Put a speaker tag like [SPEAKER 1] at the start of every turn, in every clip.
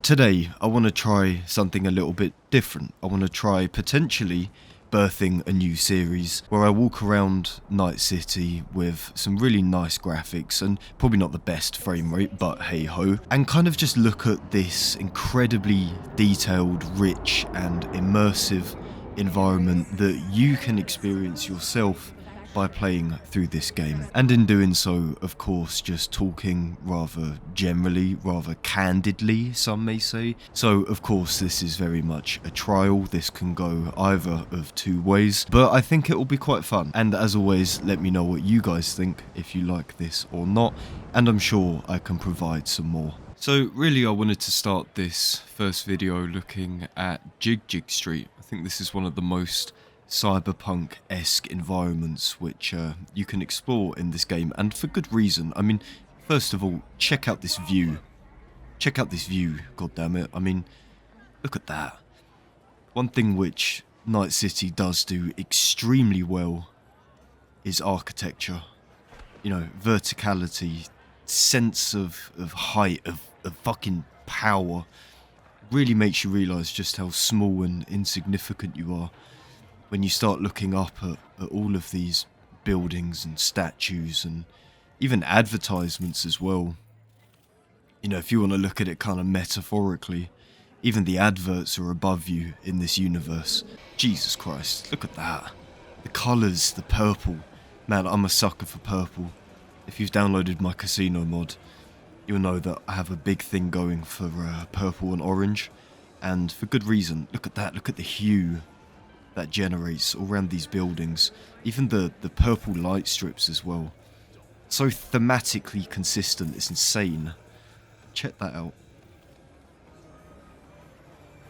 [SPEAKER 1] today I want to try something a little bit different. I want to try potentially birthing a new series where I walk around Night City with some really nice graphics and probably not the best frame rate, but hey ho, and kind of just look at this incredibly detailed, rich and immersive environment that you can experience yourself by playing through this game. And in doing so, of course, just talking rather generally, rather candidly, some may say. So, of course, this is very much a trial. This can go either of two ways, but I think it will be quite fun. And as always, let me know what you guys think, if you like this or not, and I'm sure I can provide some more. So really I wanted to start this first video looking at Jig Street. I think this is one of the most Cyberpunk-esque environments which you can explore in this game, and for good reason. I mean, first of all, check out this view. Check out this view, goddammit. I mean, look at that. One thing which Night City does do extremely well is architecture. You know, verticality, sense of height, of fucking power. Really makes you realise just how small and insignificant you are when you start looking up at all of these buildings and statues and even advertisements as well. You know, if you want to look at it kind of metaphorically, even the adverts are above you in this universe. Jesus Christ, look at that. The colours, the purple. Man, I'm a sucker for purple. If you've downloaded my casino mod, you'll know that I have a big thing going for purple and orange. And for good reason. Look at that, look at the hue that generates all around these buildings. Even the purple light strips as well. So thematically consistent, it's insane. Check that out.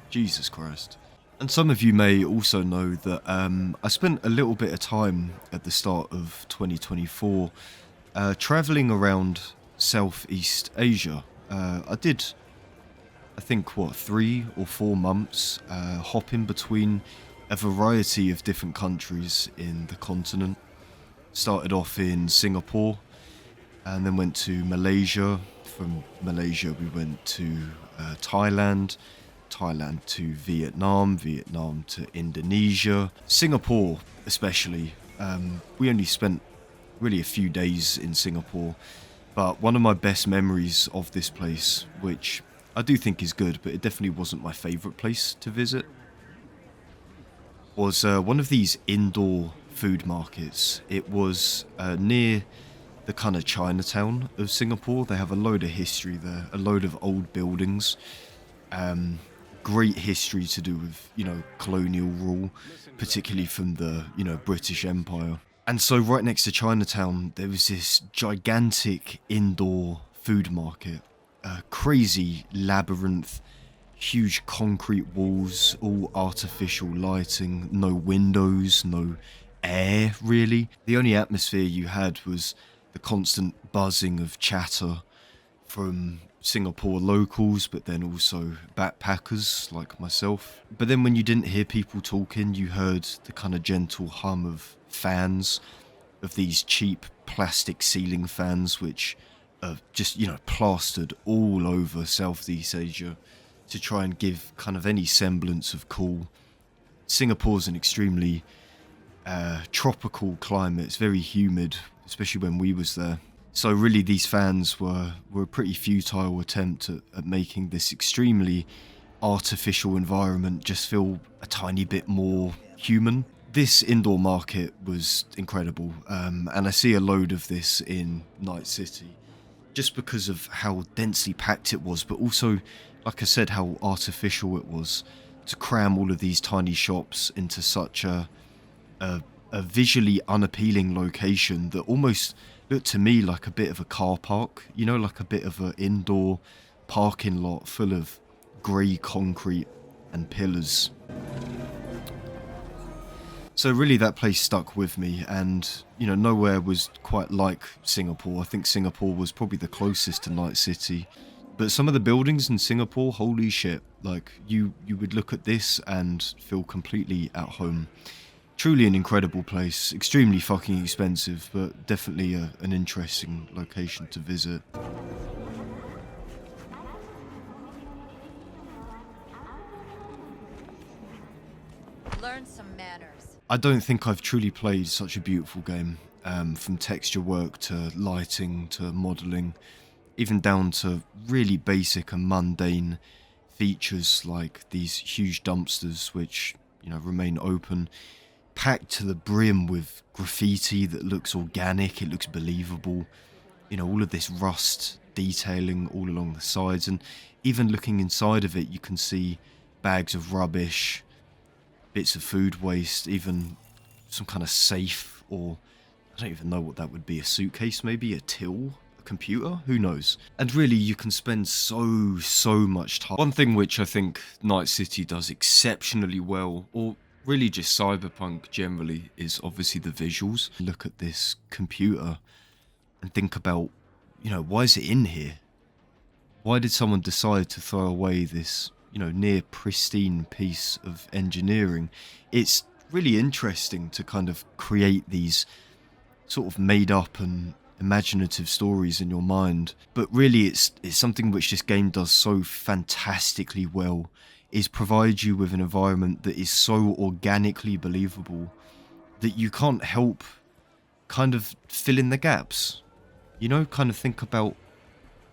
[SPEAKER 1] Jesus Christ. And some of you may also know that I spent a little bit of time at the start of 2024 travelling around Southeast Asia. I did, I think, 3 or 4 months hopping between a variety of different countries in the continent. Started off in Singapore and then went to Malaysia. From Malaysia we went to Thailand to Vietnam to Indonesia. Singapore especially, we only spent really a few days in Singapore, but one of my best memories of this place, which I do think is good, but it definitely wasn't my favourite place to visit, was one of these indoor food markets. It was near the kind of Chinatown of Singapore. They have a load of history there, a load of old buildings, great history to do with, you know, colonial rule, particularly from the, you know, British Empire. And so right next to Chinatown, there was this gigantic indoor food market, a crazy labyrinth, huge concrete walls, all artificial lighting, no windows, no air really. The only atmosphere you had was the constant buzzing of chatter from Singapore locals, but then also backpackers like myself. But then when you didn't hear people talking, you heard the kind of gentle hum of fans, of these cheap plastic ceiling fans which are just, you know, plastered all over Southeast Asia to try and give kind of any semblance of cool. Singapore's an extremely tropical climate. It's very humid, especially when we was there. So really these fans were a pretty futile attempt at making this extremely artificial environment just feel a tiny bit more human. This indoor market was incredible, and I see a load of this in Night City just because of how densely packed it was, but also, like I said, how artificial it was to cram all of these tiny shops into such a visually unappealing location that almost looked to me like a bit of a car park, you know, like a bit of an indoor parking lot full of grey concrete and pillars. So really that place stuck with me, and, you know, nowhere was quite like Singapore. I think Singapore was probably the closest to Night City. But some of the buildings in Singapore, holy shit, like you would look at this and feel completely at home. Truly an incredible place, extremely fucking expensive, but definitely an interesting location to visit.
[SPEAKER 2] Learn some manners.
[SPEAKER 1] I don't think I've truly played such a beautiful game, from texture work to lighting to modelling, even down to really basic and mundane features like these huge dumpsters which, remain open, packed to the brim with graffiti that looks organic, it looks believable. All of this rust detailing all along the sides, and even looking inside of it, you can see bags of rubbish, bits of food waste, even some kind of safe, or I don't even know what that would be, a suitcase maybe, a till, a computer, who knows. And really you can spend so much time. One thing which I think Night City does exceptionally well, or really just Cyberpunk generally, is obviously the visuals. Look at this computer and think about, why is it in here? Why did someone decide to throw away this, near pristine piece of engineering? It's really interesting to kind of create these sort of made up and imaginative stories in your mind, but really it's something which this game does so fantastically well, is provide you with an environment that is so organically believable that you can't help kind of fill in the gaps. Kind of think about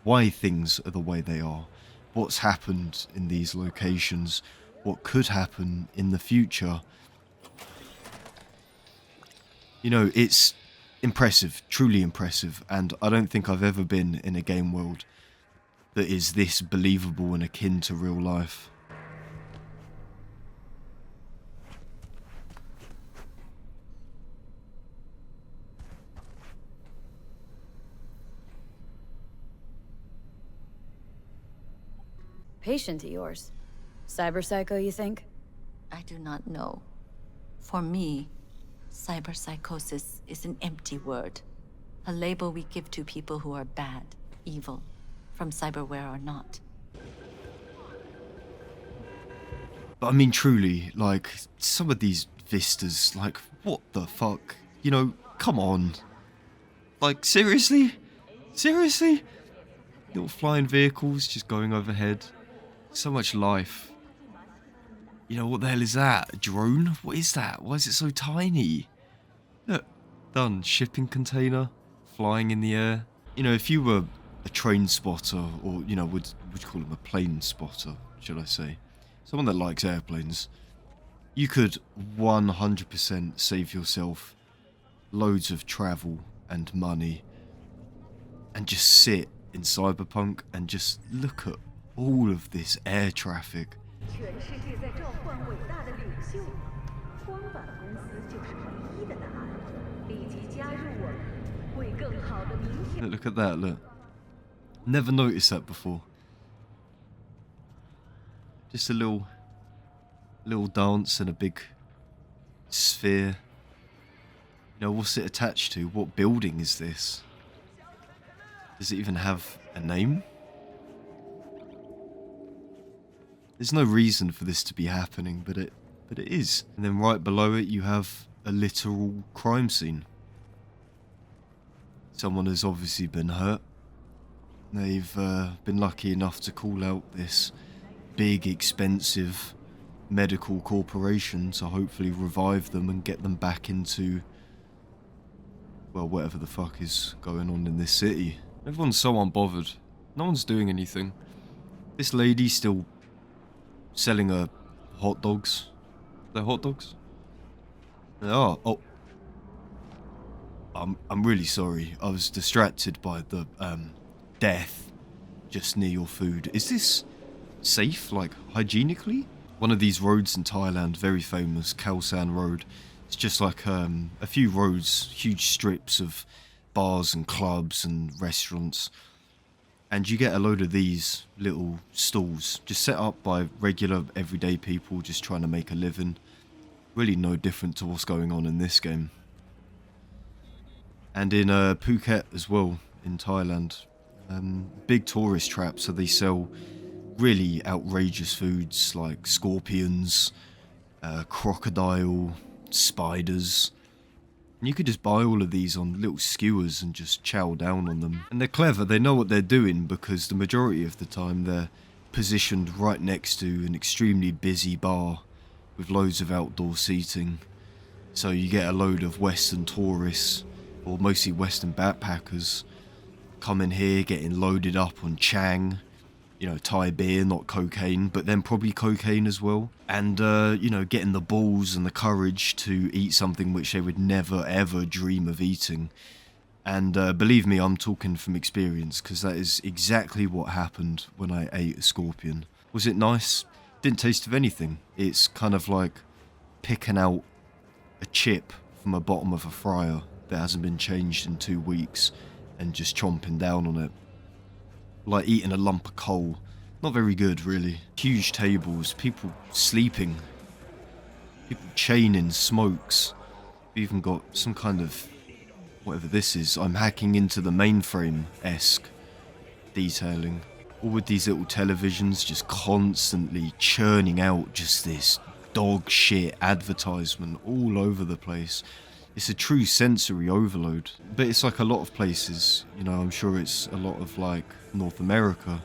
[SPEAKER 1] why things are the way they are, what's happened in these locations, what could happen in the future. It's impressive, truly impressive, and I don't think I've ever been in a game world that is this believable and akin to real life.
[SPEAKER 3] Patient of yours. Cyberpsycho, you think?
[SPEAKER 4] I do not know. For me, cyberpsychosis is an empty word. A label we give to people who are bad, evil, from cyberware or not.
[SPEAKER 1] But I mean, truly, like, some of these vistas, like, what the fuck? Come on. Like, seriously? Seriously? Little flying vehicles just going overhead. So much life. What the hell is that? A drone? What is that? Why is it so tiny? Look, done. Shipping container, flying in the air. If you were a train spotter, or, would you call him a plane spotter, should I say? Someone that likes airplanes, you could 100% save yourself loads of travel and money and just sit in Cyberpunk and just look at all of this air traffic. Look at that, look. Never noticed that before. Just a little dance and a big sphere. What's it attached to? What building is this? Does it even have a name? There's no reason for this to be happening, but it is. And then right below it you have a literal crime scene. Someone has obviously been hurt. They've been lucky enough to call out this big, expensive medical corporation to hopefully revive them and get them back into, well, whatever the fuck is going on in this city. Everyone's so unbothered. No one's doing anything. This lady's still selling her hot dogs. They're hot dogs? They are. Oh. I'm really sorry. I was distracted by the death just near your food. Is this safe, like hygienically? One of these roads in Thailand, very famous, Khao San Road. It's just like a few roads, huge strips of bars and clubs and restaurants. And you get a load of these little stalls just set up by regular everyday people just trying to make a living. Really no different to what's going on in this game. And in Phuket as well, in Thailand. Big tourist trap, so they sell really outrageous foods like scorpions, crocodile, spiders. And you could just buy all of these on little skewers and just chow down on them. And they're clever, they know what they're doing because the majority of the time they're positioned right next to an extremely busy bar with loads of outdoor seating. So you get a load of Western tourists, or mostly Western backpackers, coming here, getting loaded up on Chang, you know, Thai beer, not cocaine, but then probably cocaine as well. And, you know, getting the balls and the courage to eat something which they would never ever dream of eating. And believe me, I'm talking from experience, because that is exactly what happened when I ate a scorpion. Was it nice? Didn't taste of anything. It's kind of like picking out a chip from the bottom of a fryer that hasn't been changed in 2 weeks and just chomping down on it. Like eating a lump of coal. Not very good, really. Huge tables, people sleeping, people chaining smokes. We've even got some kind of, whatever this is, I'm hacking into the mainframe-esque detailing. All with these little televisions just constantly churning out just this dog shit advertisement all over the place. It's a true sensory overload. But it's like a lot of places, you know, I'm sure it's a lot of like North America.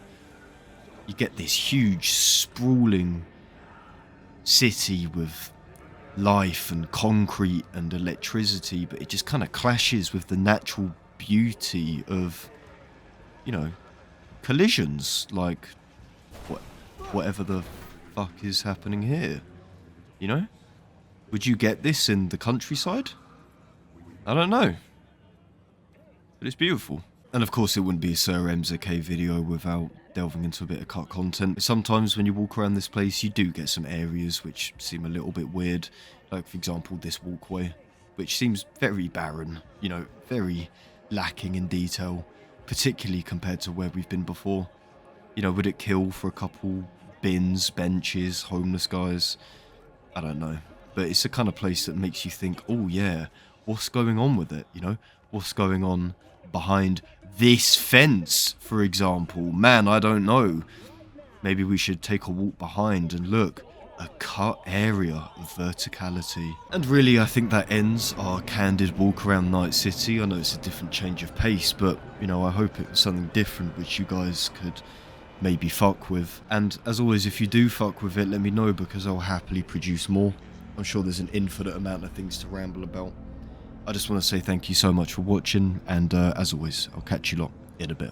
[SPEAKER 1] You get this huge sprawling city with life and concrete and electricity, but it just kind of clashes with the natural beauty of, you know, collisions, like whatever the fuck is happening here, you know? Would you get this in the countryside? I don't know, but it's beautiful. And of course it wouldn't be a Sir MZK video without delving into a bit of cut content. Sometimes when you walk around this place you do get some areas which seem a little bit weird, like for example this walkway, which seems very barren, you know, very lacking in detail, particularly compared to where we've been before. You know, would it kill for a couple bins, benches, homeless guys? I don't know. But it's the kind of place that makes you think, oh yeah, what's going on with it, you know? What's going on behind this fence, for example? Man, I don't know. Maybe we should take a walk behind and look. A cut area of verticality. And really, I think that ends our candid walk around Night City. I know it's a different change of pace, but, you know, I hope it was something different which you guys could maybe fuck with. And as always, if you do fuck with it, let me know, because I'll happily produce more. I'm sure there's an infinite amount of things to ramble about. I just want to say thank you so much for watching, and as always, I'll catch you lot in a bit.